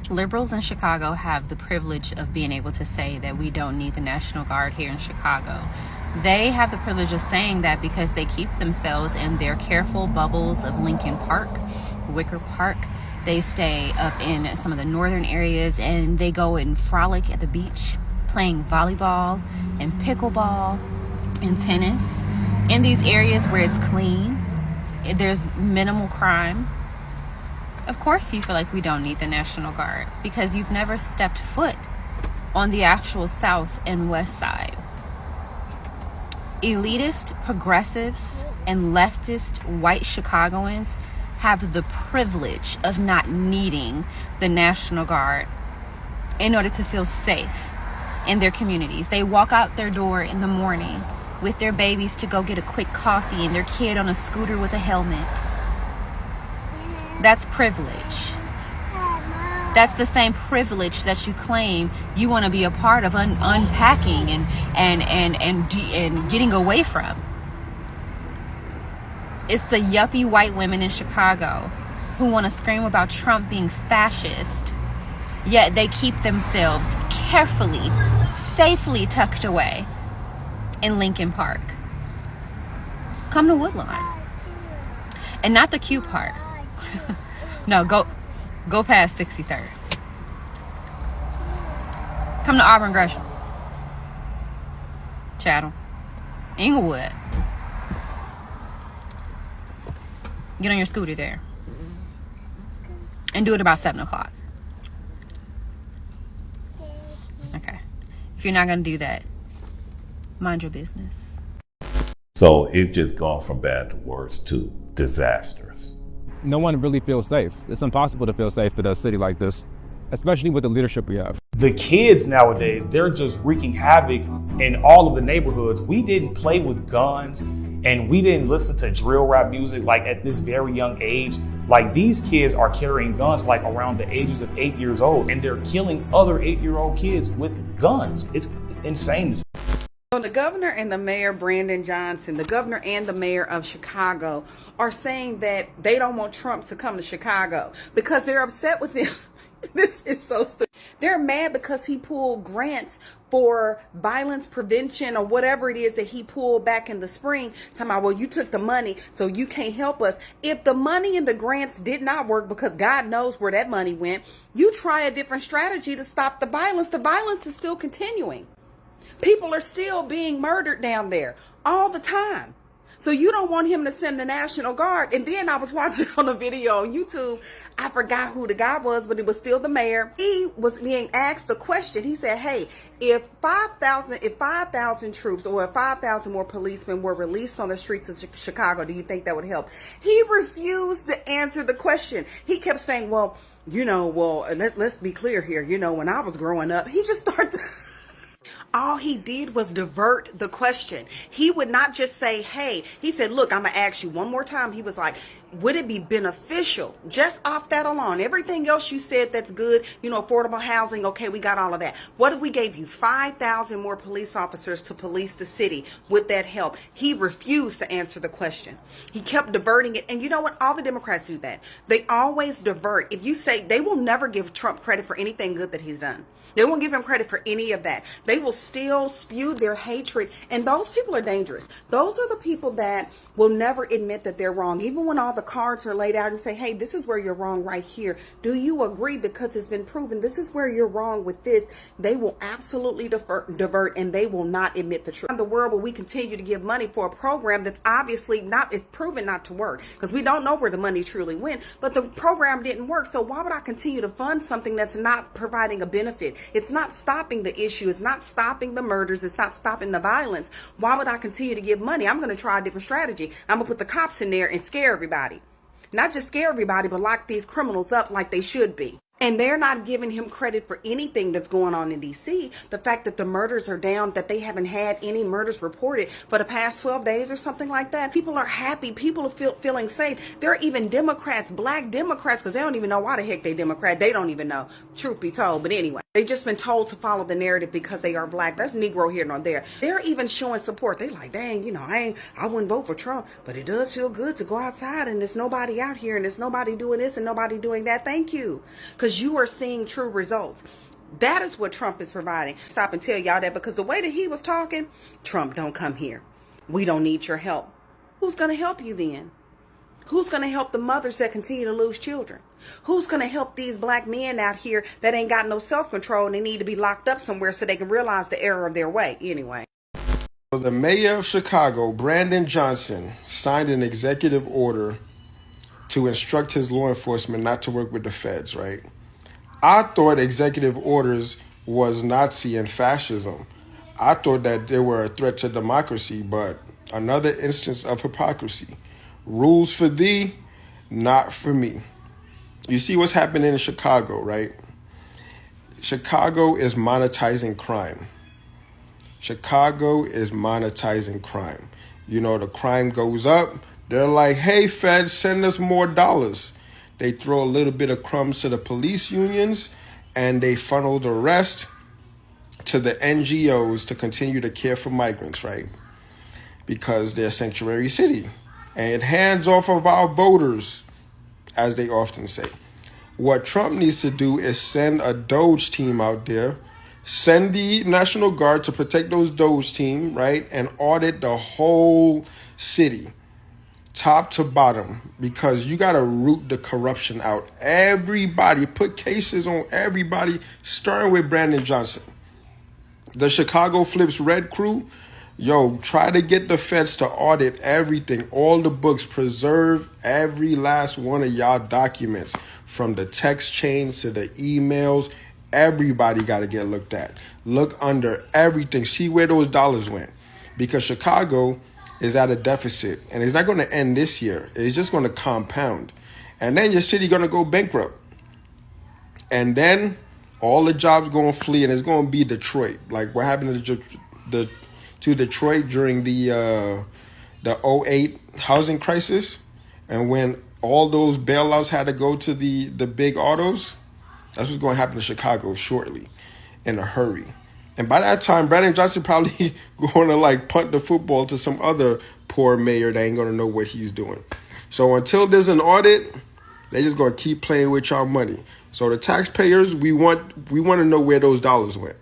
Liberals in Chicago have the privilege of being able to say that we don't need the National Guard here in Chicago. They have the privilege of saying that because they keep themselves in their careful bubbles of Lincoln Park, Wicker Park. They stay up in some of the northern areas and they go and frolic at the beach, playing volleyball and pickleball and tennis in these areas where it's clean. There's minimal crime. Of course you feel like we don't need the National Guard because you've never stepped foot on the actual South and West Side. Elitist, progressives, and leftist white Chicagoans have the privilege of not needing the National Guard in order to feel safe in their communities. They walk out their door in the morning with their babies to go get a quick coffee and their kid on a scooter with a helmet. That's privilege. That's the same privilege that you claim you want to be a part of unpacking and getting away from. It's the yuppie white women in Chicago who want to scream about Trump being fascist, yet they keep themselves carefully, safely tucked away in Lincoln Park. Come to Woodlawn. And not the cute part. No, go past 63rd. Come to Auburn Gresham. Chatham. Inglewood. Get on your scooter there. And do it about 7 o'clock. Okay. If you're not going to do that, mind your business. So it just gone from bad to worse to disastrous. No one really feels safe. It's impossible to feel safe in a city like this, especially with the leadership we have. The kids nowadays, they're just wreaking havoc in all of the neighborhoods. We didn't play with guns and we didn't listen to drill rap music like at this very young age. Like these kids are carrying guns like around the ages of 8 years old and they're killing other 8-year-old kids with guns. It's insane. So the governor and the mayor, Brandon Johnson, the governor and the mayor of Chicago are saying that they don't want Trump to come to Chicago because they're upset with him. This is so stupid. They're mad because he pulled grants for violence prevention or whatever it is that he pulled back in the spring. Talking about, well, you took the money, so you can't help us. If the money and the grants did not work, because God knows where that money went, you try a different strategy to stop the violence. The violence is still continuing. People are still being murdered down there all the time. So you don't want him to send the National Guard. And then I was watching on a video on YouTube. I forgot who the guy was, but it was still the mayor. He was being asked the question. He said, hey, if 5,000 troops or if 5,000 more policemen were released on the streets of Chicago, do you think that would help? He refused to answer the question. He kept saying, well, let's be clear here. When I was growing up, he just started all he did was divert the question. He would not just say, hey, he said, look, I'm going to ask you one more time. He was like, would it be beneficial just off that alone? Everything else you said that's good, affordable housing. Okay, we got all of that. What if we gave you 5,000 more police officers to police the city? Would that help? He refused to answer the question. He kept diverting it. And you know what? All the Democrats do that. They always divert. If you say, they will never give Trump credit for anything good that he's done. They won't give him credit for any of that. They will still spew their hatred. And those people are dangerous. Those are the people that will never admit that they're wrong. Even when all the cards are laid out and say, hey, this is where you're wrong right here. Do you agree? Because it's been proven this is where you're wrong with this. They will absolutely divert and they will not admit the truth. In the world where we continue to give money for a program that's obviously it's proven not to work because we don't know where the money truly went, but the program didn't work. So why would I continue to fund something that's not providing a benefit? It's not stopping the issue. It's not stopping the murders. It's not stopping the violence. Why would I continue to give money? I'm going to try a different strategy. I'm going to put the cops in there and scare everybody. Not just scare everybody, but lock these criminals up like they should be. And they're not giving him credit for anything that's going on in D.C. The fact that the murders are down, that they haven't had any murders reported for the past 12 days or something like that. People are happy. People are feeling safe. There are even Democrats, black Democrats, because they don't even know why the heck they Democrat. They don't even know, truth be told. But anyway. They've just been told to follow the narrative because they are black. That's Negro here nor there. They're even showing support. They like, dang, I wouldn't vote for Trump, but it does feel good to go outside and there's nobody out here and there's nobody doing this and nobody doing that. Thank you. Because you are seeing true results. That is what Trump is providing. Stop and tell y'all that, because the way that he was talking, Trump, don't come here. We don't need your help. Who's going to help you then? Who's going to help the mothers that continue to lose children? Who's going to help these black men out here that ain't got no self-control and they need to be locked up somewhere so they can realize the error of their way? Anyway. So the mayor of Chicago, Brandon Johnson, signed an executive order to instruct his law enforcement not to work with the feds, right? I thought executive orders was Nazi and fascism. I thought that they were a threat to democracy, but another instance of hypocrisy. Rules for thee, not for me. You see what's happening in Chicago, right? Chicago is monetizing crime. Chicago is monetizing crime. The crime goes up. They're like, hey, Fed, send us more dollars. They throw a little bit of crumbs to the police unions, and they funnel the rest to the NGOs to continue to care for migrants, right? Because they're a sanctuary city. And hands off of our voters, as they often say. What Trump needs to do is send a Doge team out there, send the National Guard to protect those Doge team, right? And audit the whole city, top to bottom, because you got to root the corruption out. Everybody, put cases on everybody, starting with Brandon Johnson. The Chicago Flips Red crew, try to get the feds to audit everything, all the books, preserve every last one of y'all documents, from the text chains to the emails. Everybody got to get looked at. Look under everything. See where those dollars went. Because Chicago is at a deficit, and it's not going to end this year. It's just going to compound. And then your city going to go bankrupt. And then all the jobs going to flee, and it's going to be Detroit. Like what happened to Detroit during the 08 housing crisis, and when all those bailouts had to go to the big autos. That's what's going to happen to Chicago shortly, in a hurry. And by that time, Brandon Johnson probably going to punt the football to some other poor mayor that ain't going to know what he's doing. So until there's an audit, they just going to keep playing with y'all money. So the taxpayers, we want to know where those dollars went.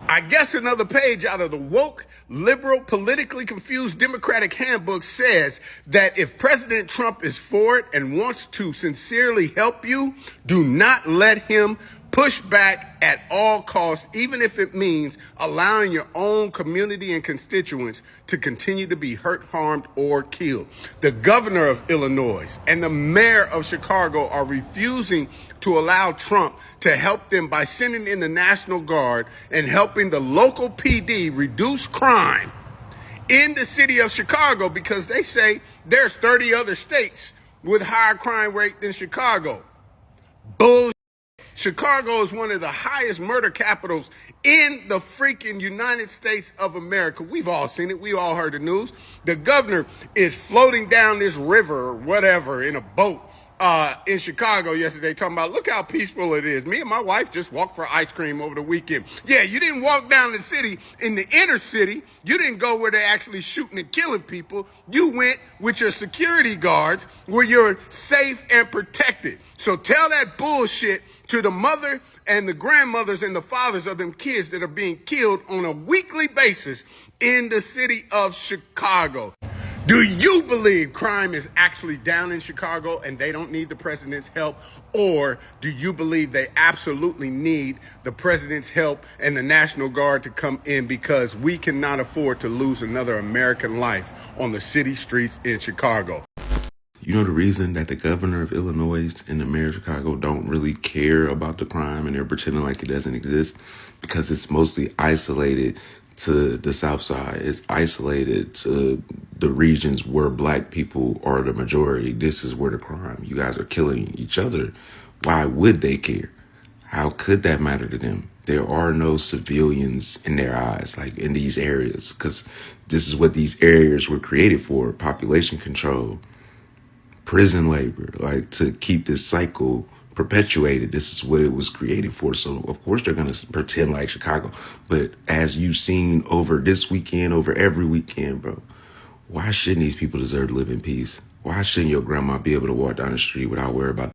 I guess another page out of the woke, liberal, politically confused Democratic handbook says that if President Trump is for it and wants to sincerely help you, do not let him push back at all costs, even if it means allowing your own community and constituents to continue to be hurt, harmed, or killed. The governor of Illinois and the mayor of Chicago are refusing to allow Trump to help them by sending in the National Guard and helping the local PD reduce crime in the city of Chicago, because they say there's 30 other states with higher crime rate than Chicago. Bullshit. Chicago is one of the highest murder capitals in the freaking United States of America. We've all seen it. We all heard the news. The governor is floating down this river or whatever in a boat in Chicago yesterday, talking about, look how peaceful it is. Me and my wife just walked for ice cream over the weekend. Yeah, you didn't walk down the city in the inner city. You didn't go where they're actually shooting and killing people. You went with your security guards where you're safe and protected. So tell that bullshit to the mother and the grandmothers and the fathers of them kids that are being killed on a weekly basis in the city of Chicago. Do you believe crime is actually down in Chicago and they don't need the president's help? Or do you believe they absolutely need the president's help and the National Guard to come in, because we cannot afford to lose another American life on the city streets in Chicago? You know the reason that the governor of Illinois and the mayor of Chicago don't really care about the crime and they're pretending like it doesn't exist? Because it's mostly isolated to the South Side. It's isolated to the regions where black people are the majority. This is where the crime. You guys are killing each other. Why would they care? How could that matter to them? There are no civilians in their eyes, like in these areas, because this is what these areas were created for: population control, prison labor, like to keep this cycle perpetuated. This is what it was created for. So of course they're going to pretend like Chicago. But as you've seen over this weekend, over every weekend, bro, why shouldn't these people deserve to live in peace? Why shouldn't your grandma be able to walk down the street without worry about?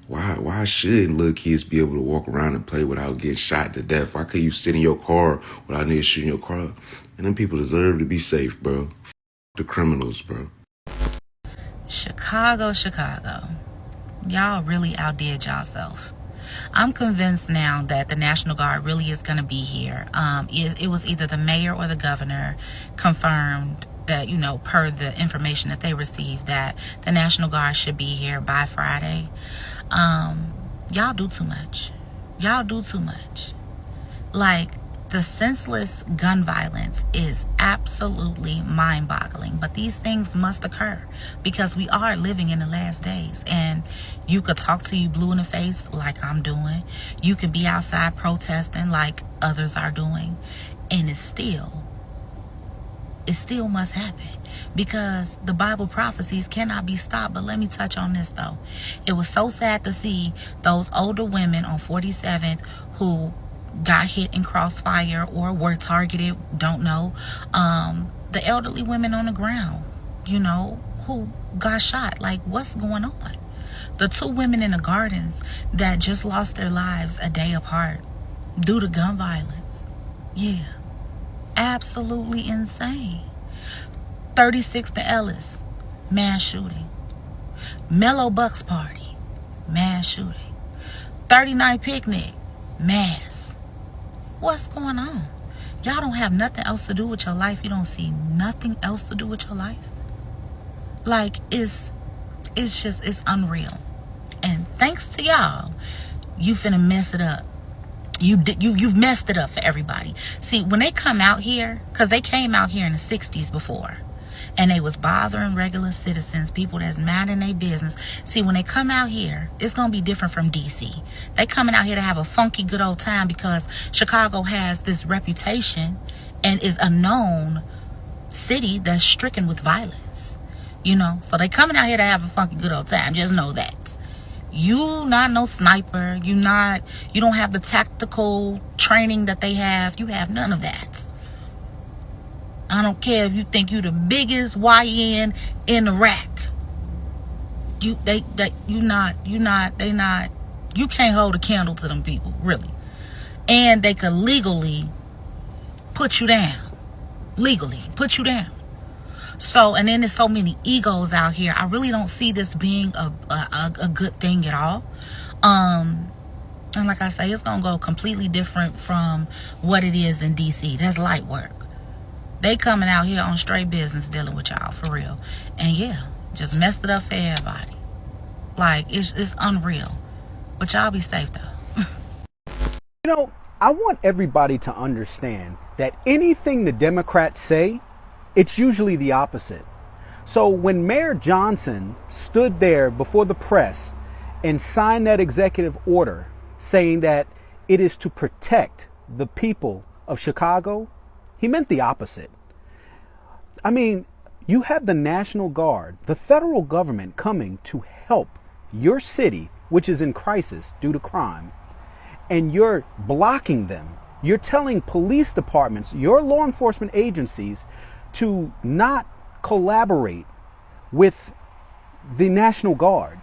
Why shouldn't little kids be able to walk around and play without getting shot to death? Why could you sit in your car without niggas shooting your car up? And them people deserve to be safe, bro. The criminals, bro. Chicago. Y'all really outdid yourself. I'm convinced now that the National Guard really is going to be here. It was either the mayor or the governor confirmed that, you know, per the information that they received, that the National Guard should be here by Friday. Y'all do too much. Y'all do too much. Like, the senseless gun violence is absolutely mind-boggling, but these things must occur because we are living in the last days. And you could talk to you blue in the face like I'm doing. You can be outside protesting like others are doing, and it still must happen because the Bible prophecies cannot be stopped. But let me touch on this though. It was so sad to see those older women on 47th who got hit in crossfire or were targeted, don't know. The elderly women on the ground, you know, who got shot. Like, what's going on? The 2 women in the gardens that just lost their lives a day apart due to gun violence. Yeah, absolutely insane. 36th and Ellis, mass shooting. Mellow Bucks party, mass shooting. 39 picnic, mass. What's going on? Y'all don't have nothing else to do with your life. You don't see nothing else to do with your life. Like, it's unreal. And thanks to y'all, you finna mess it up. You've messed it up for everybody. See, when they come out here, because they came out here in the 60s before, and they was bothering regular citizens, people that's mad in their business. See, when they come out here, it's going to be different from DC. They coming out here to have a funky good old time because Chicago has this reputation and is a known city that's stricken with violence. You know, so they coming out here to have a funky good old time. Just know that. You not no sniper. You don't have the tactical training that they have. You have none of that. I don't care if you think you the biggest YN in Iraq. You can't hold a candle to them people, really. And they could legally put you down. So, and then there's so many egos out here. I really don't see this being a good thing at all. And like I say, it's gonna go completely different from what it is in DC. That's light work. They coming out here on straight business dealing with y'all, for real. And yeah, just messed it up for everybody. Like, it's unreal. But y'all be safe though. You know, I want everybody to understand that anything the Democrats say, it's usually the opposite. So when Mayor Johnson stood there before the press and signed that executive order saying that it is to protect the people of Chicago, he meant the opposite. I mean, you have the National Guard, the federal government, coming to help your city, which is in crisis due to crime, and you're blocking them. You're telling police departments, your law enforcement agencies, to not collaborate with the National Guard.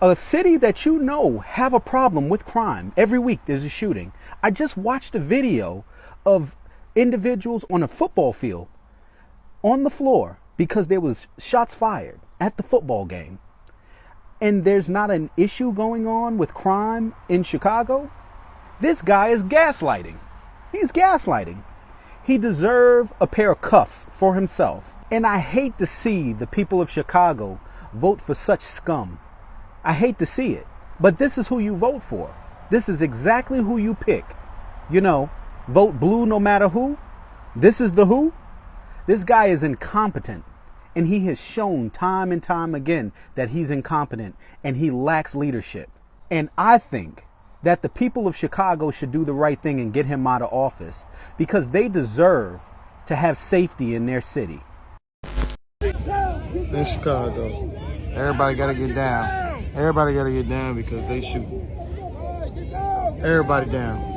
A city that you know have a problem with crime. Every week there's a shooting. I just watched a video of individuals on a football field on the floor because there was shots fired at the football game. And there's not an issue going on with crime in Chicago. This guy is gaslighting. He's gaslighting. He deserves a pair of cuffs for himself. And I hate to see the people of Chicago vote for such scum. I hate to see it. But this is who you vote for. This is exactly who you pick. You know, vote blue no matter who. This is the who. This guy is incompetent. And he has shown time and time again that he's incompetent and he lacks leadership. And I think that the people of Chicago should do the right thing and get him out of office because they deserve to have safety in their city. In Chicago, everybody got to get down. Everybody gotta get down because they shooting. Everybody down.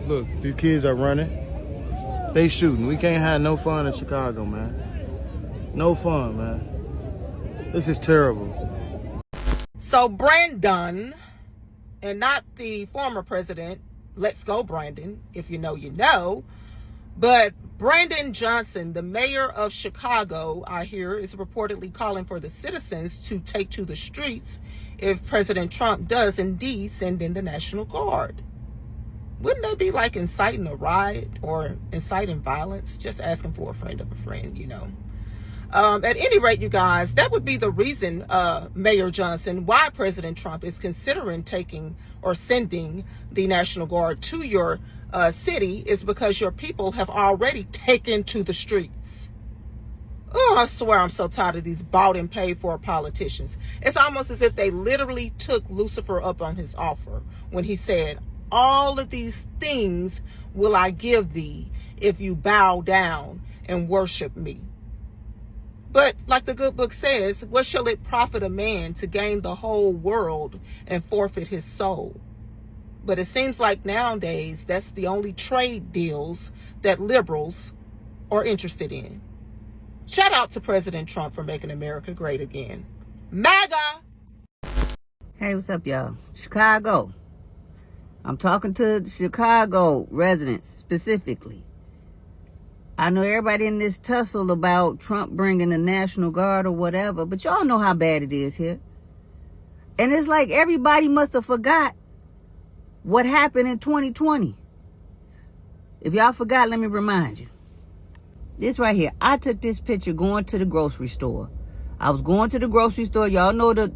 Look, these kids are running. They shooting. We can't have no fun in Chicago, man. No fun, man. This is terrible. So Brandon, and not the former president, let's go Brandon, if you know, you know, but Brandon Johnson, the mayor of Chicago, I hear, is reportedly calling for the citizens to take to the streets if President Trump does indeed send in the National Guard. Wouldn't that be like inciting a riot or inciting violence? Just asking for a friend of a friend, you know. At any rate, you guys, that would be the reason, Mayor Johnson, why President Trump is considering taking or sending the National Guard to your city, is because your people have already taken to the streets. Oh, I swear I'm so tired of these bought and paid for politicians. It's almost as if they literally took Lucifer up on his offer when he said, all of these things will I give thee if you bow down and worship me. But like the good book says, what shall it profit a man to gain the whole world and forfeit his soul? But it seems like nowadays that's the only trade deals that liberals are interested in. Shout out to President Trump for making America great again. MAGA! Hey, what's up, y'all? Chicago. I'm talking to Chicago residents specifically. I know everybody in this tussle about Trump bringing the National Guard or whatever, but y'all know how bad it is here. And it's like everybody must have forgot what happened in 2020. If y'all forgot, let me remind you. This right here, I took this picture going to the grocery store. I was going to the grocery store. Y'all know the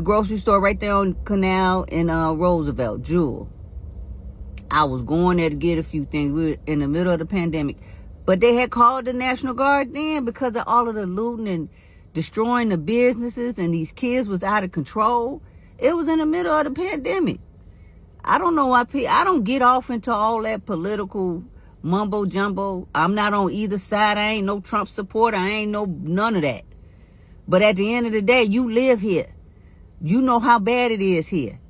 grocery store right there on Canal in Roosevelt, Jewel. I was going there to get a few things. We were in the middle of the pandemic. But they had called the National Guard then because of all of the looting and destroying the businesses, and these kids was out of control. It was in the middle of the pandemic. I don't know why I don't get off into all that political mumbo jumbo. I'm not on either side. I ain't no Trump supporter. I ain't none of that. But at the end of the day, you live here. You know how bad it is here.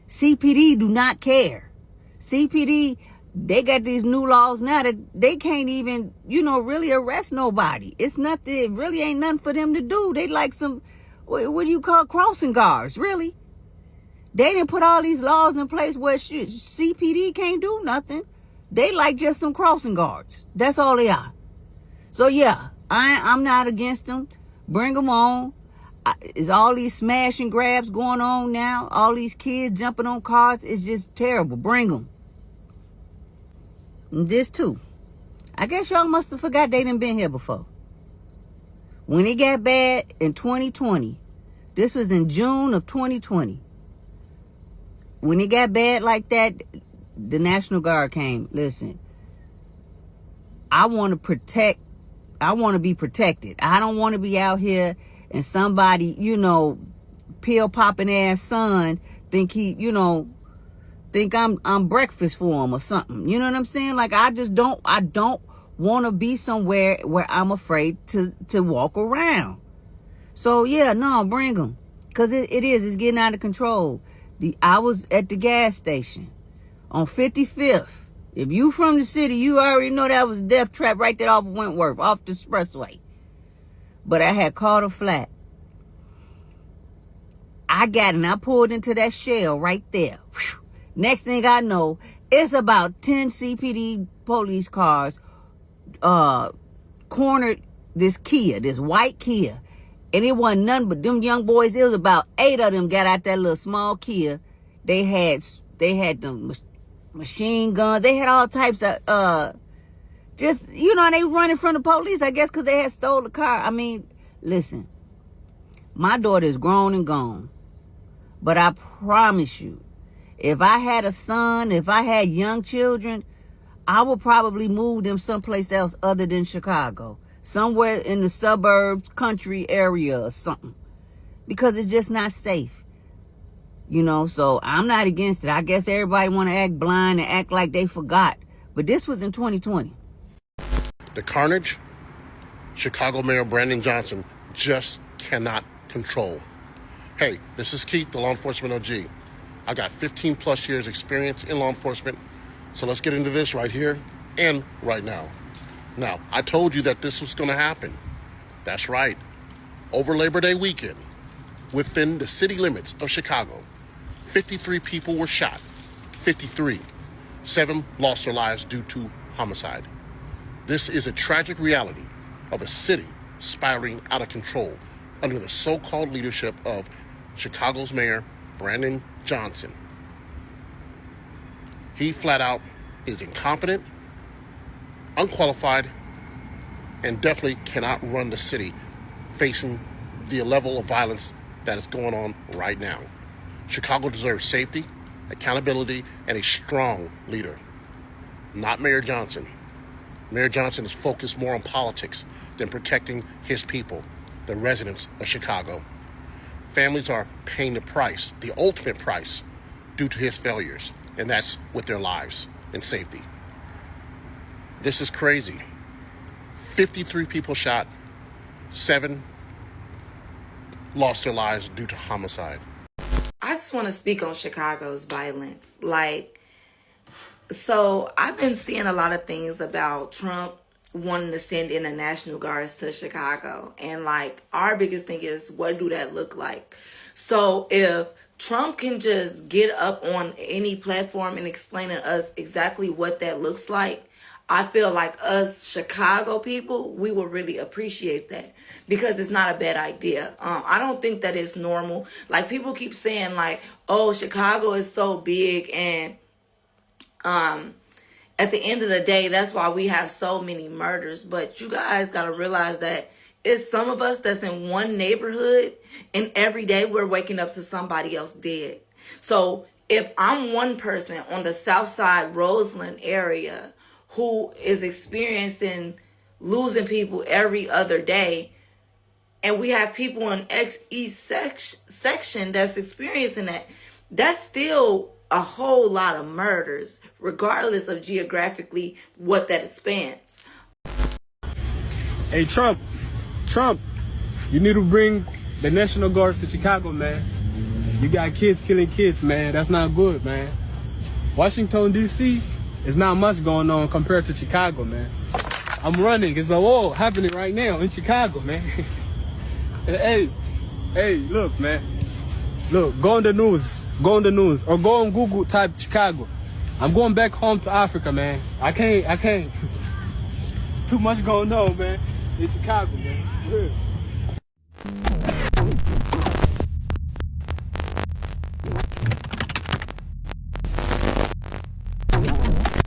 CPD do not care. CPD, they got these new laws now that they can't even, really arrest nobody. It's nothing, it really ain't nothing for them to do. They like some, what do you call crossing guards, really? They didn't put all these laws in place where CPD can't do nothing. They like just some crossing guards. That's all they are. So yeah, I'm not against them. Bring them on. Is all these smash and grabs going on now? All these kids jumping on cars? It's just terrible. Bring them. And this too. I guess y'all must have forgot they done been here before. When it got bad in 2020, this was in June of 2020. When it got bad like that, the National Guard came. Listen, I want to be protected. I don't want to be out here and somebody, pill popping ass son think I'm breakfast for him or something. You know what I'm saying? Like I don't want to be somewhere where I'm afraid to walk around. So yeah, no, bring them. Cause it's getting out of control. I was at the gas station on 55th. If you from the city, you already know that was a death trap right there off of Wentworth, off the expressway. But I had caught a flat. I pulled into that shell right there. Whew. Next thing I know, it's about 10 CPD police cars cornered this white Kia. And it wasn't none but them young boys. It was about 8 of them got out that little small Kia. They had them machine guns. They had all types of, they running from the police, I guess, because they had stole the car. I mean, listen, my daughter is grown and gone. But I promise you, if I had a son, if I had young children, I would probably move them someplace else other than Chicago. Somewhere in the suburbs, country area or something. Because it's just not safe. So I'm not against it. I guess everybody want to act blind and act like they forgot. But this was in 2020. The carnage, Chicago Mayor Brandon Johnson just cannot control. Hey, this is Keith, the law enforcement OG. I got 15 plus years experience in law enforcement, so let's get into this right here and right now. Now, I told you that this was going to happen. That's right. Over Labor Day weekend, within the city limits of Chicago, 53 people were shot. 53. 7 lost their lives due to homicide. This is a tragic reality of a city spiraling out of control under the so-called leadership of Chicago's mayor, Brandon Johnson. He flat out is incompetent, unqualified, and definitely cannot run the city facing the level of violence that is going on right now. Chicago deserves safety, accountability, and a strong leader, not Mayor Johnson. Mayor Johnson is focused more on politics than protecting his people, the residents of Chicago. Families are paying the price, the ultimate price, due to his failures, and that's with their lives and safety. This is crazy. 53 people shot, 7 lost their lives due to homicide. I just want to speak on Chicago's violence. So I've been seeing a lot of things about Trump wanting to send in the National Guards to Chicago. And our biggest thing is, what do that look like? So if Trump can just get up on any platform and explain to us exactly what that looks like, I feel like us Chicago people, we will really appreciate that, because it's not a bad idea. I don't think that it's normal. People keep saying oh, Chicago is so big, and at the end of the day, that's why we have so many murders. But you guys got to realize that it's some of us that's in one neighborhood, and every day we're waking up to somebody else dead. So if I'm one person on the South Side Roseland area who is experiencing losing people every other day, and we have people in East section that's experiencing that, that's still a whole lot of murders, regardless of geographically what that spans. Hey, Trump, you need to bring the National Guards to Chicago, man. You got kids killing kids, man. That's not good, man. Washington, D.C., is not much going on compared to Chicago, man. I'm running. It's a war happening right now in Chicago, man. Hey, look, man. Look, go on the news, or go on Google, type Chicago. I'm going back home to Africa, man. I can't. Too much going on, man, in Chicago, man. Yeah.